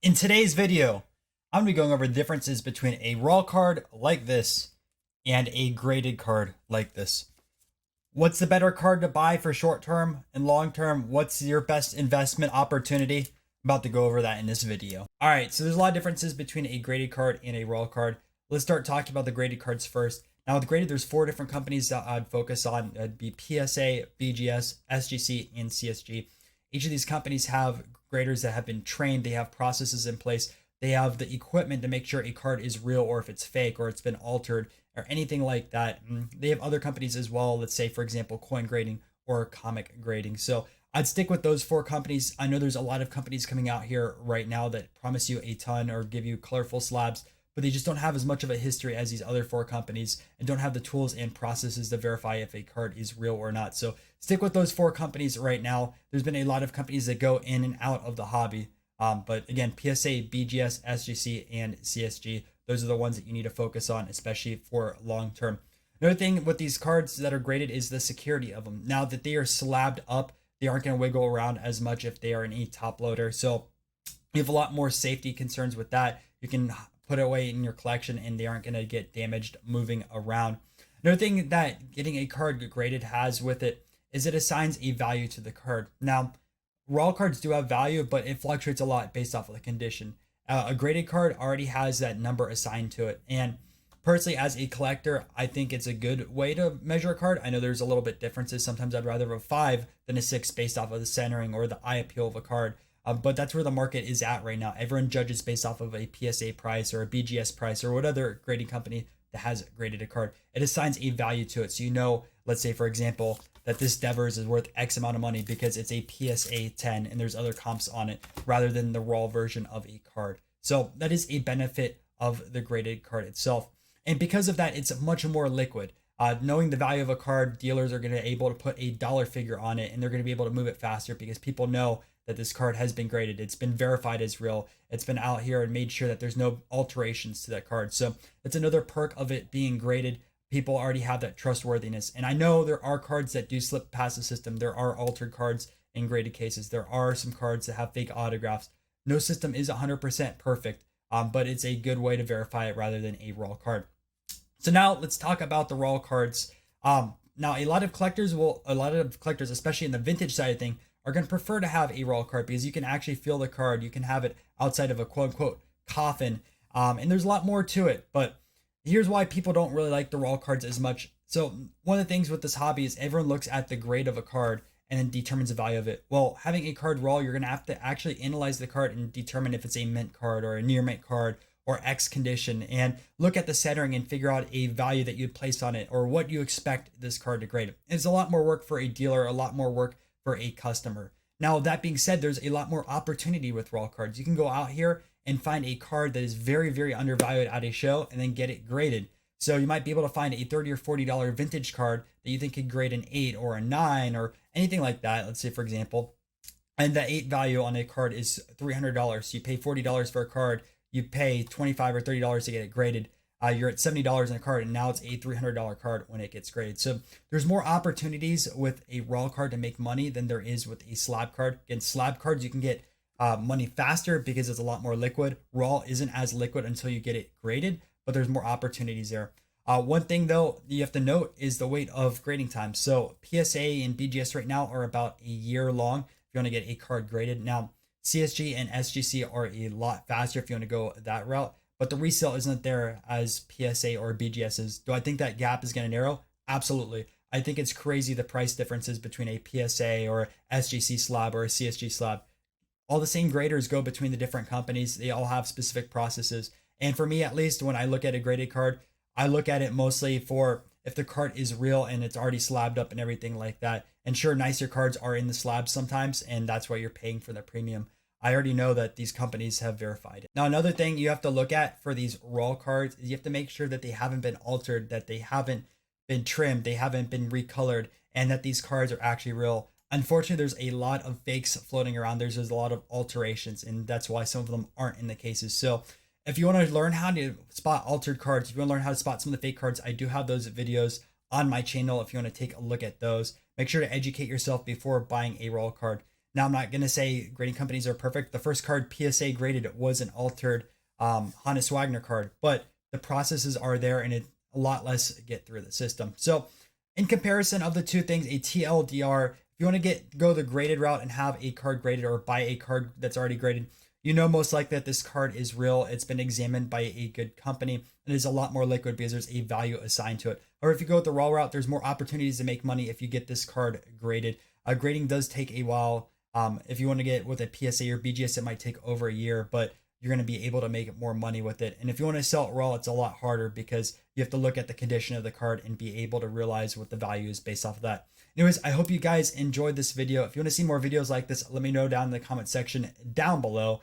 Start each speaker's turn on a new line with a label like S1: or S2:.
S1: In today's video, I'm going to be going over the differences between a raw card like this and a graded card like this. What's the better card to buy for short term and long term? What's your best investment opportunity? I'm about to go over that in this video. All right, so there's a lot of differences between a graded card and a raw card. Let's start talking about the graded cards first. Now, with graded, there's four different companies that I'd focus on. It'd be PSA, BGS, SGC, and CSG. Each of these companies have graders that have been trained. They have processes in place. They have the equipment to make sure a card is real or if it's fake or it's been altered or anything like that. They have other companies as well. Let's say, for example, coin grading or comic grading. So I'd stick with those four companies. I know there's a lot of companies coming out here right now that promise you a ton or give you colorful slabs, but they just don't have as much of a history as these other four companies and don't have the tools and processes to verify if a card is real or not. So stick with those four companies right now. There's been a lot of companies that go in and out of the hobby. But again, PSA, BGS, SGC, and CSG, those are the ones that you need to focus on, especially for long term. Another thing with these cards that are graded is the security of them. Now that they are slabbed up, they aren't going to wiggle around as much if they are an top loader. So you have a lot more safety concerns with that. You can put it away in your collection and they aren't going to get damaged moving around. Another thing that getting a card graded has with it is it assigns a value to the card. Now, raw cards do have value, but it fluctuates a lot based off of the condition. A graded card already has that number assigned to it. And personally, as a collector, I think it's a good way to measure a card. I know there's a little bit differences. Sometimes I'd rather have a 5 than a 6 based off of the centering or the eye appeal of a card. But that's where the market is at right now. Everyone judges based off of a PSA price or a BGS price or what other grading company that has graded a card. It assigns a value to it. So you know, let's say, for example, that this Devers is worth X amount of money because it's a PSA 10 and there's other comps on it rather than the raw version of a card. So that is a benefit of the graded card itself. And because of that, it's much more liquid. Knowing the value of a card, dealers are going to be able to put a dollar figure on it and they're going to be able to move it faster because people know that this card has been graded. It's been verified as real. It's been out here and made sure that there's no alterations to that card. So that's another perk of it being graded. People already have that trustworthiness. And I know there are cards that do slip past the system. There are altered cards in graded cases. There are some cards that have fake autographs. No system is 100% perfect, but it's a good way to verify it rather than a raw card. So now let's talk about the raw cards. Now a lot of collectors, especially in the vintage side of thing, are going to prefer to have a raw card because you can actually feel the card. You can have it outside of a quote unquote coffin. And there's a lot more to it. But here's why people don't really like the raw cards as much. So one of the things with this hobby is everyone looks at the grade of a card and then determines the value of it. Well, having a card raw, you're going to have to actually analyze the card and determine if it's a mint card or a near mint card or X condition and look at the centering and figure out a value that you'd place on it or what you expect this card to grade. It's a lot more work for a dealer, a lot more work for a customer. Now, that being said, there's a lot more opportunity with raw cards. You can go out here and find a card that is very, very undervalued at a show and then get it graded. So you might be able to find a $30 or $40 vintage card that you think could grade an 8 or a 9 or anything like that. Let's say, for example, and the 8 value on a card is $300. So you pay $40 for a card, you pay $25 or $30 to get it graded. You're at $70 in a card, and now it's a $300 card when it gets graded. So there's more opportunities with a raw card to make money than there is with a slab card. Again, slab cards, you can get money faster because it's a lot more liquid. Raw isn't as liquid until you get it graded, but there's more opportunities there. One thing, though, you have to note is the wait of grading time. So PSA and BGS right now are about a year long if you want to get a card graded. Now, CSG and SGC are a lot faster if you want to go that route, but the resale isn't there as PSA or BGS is. Do I think that gap is going to narrow? Absolutely. I think it's crazy the price differences between a PSA or SGC slab or a CSG slab. All the same graders go between the different companies. They all have specific processes. And for me, at least, when I look at a graded card, I look at it mostly for if the card is real and it's already slabbed up and everything like that. And sure, nicer cards are in the slabs sometimes, and that's why you're paying for the premium. I already know that these companies have verified it. Now, another thing you have to look at for these raw cards is you have to make sure that they haven't been altered, that they haven't been trimmed, they haven't been recolored, and that these cards are actually real. Unfortunately, there's a lot of fakes floating around. There's a lot of alterations, and that's why some of them aren't in the cases. So if you want to learn how to spot altered cards, if you want to learn how to spot some of the fake cards, I do have those videos on my channel if you want to take a look at those. Make sure to educate yourself before buying a raw card. Now, I'm not going to say grading companies are perfect. The first card PSA graded was an altered Hannes Wagner card, but the processes are there and it a lot less get through the system. So, in comparison of the two things, a TLDR, if you want to go the graded route and have a card graded or buy a card that's already graded, you know most likely that this card is real. It's been examined by a good company and is a lot more liquid because there's a value assigned to it. Or if you go with the raw route, there's more opportunities to make money if you get this card graded. Grading does take a while. If you want to get with a PSA or BGS, it might take over a year, but you're going to be able to make more money with it. And if you want to sell it raw, it's a lot harder because you have to look at the condition of the card and be able to realize what the value is based off of that. Anyways, I hope you guys enjoyed this video. If you want to see more videos like this, let me know down in the comment section down below.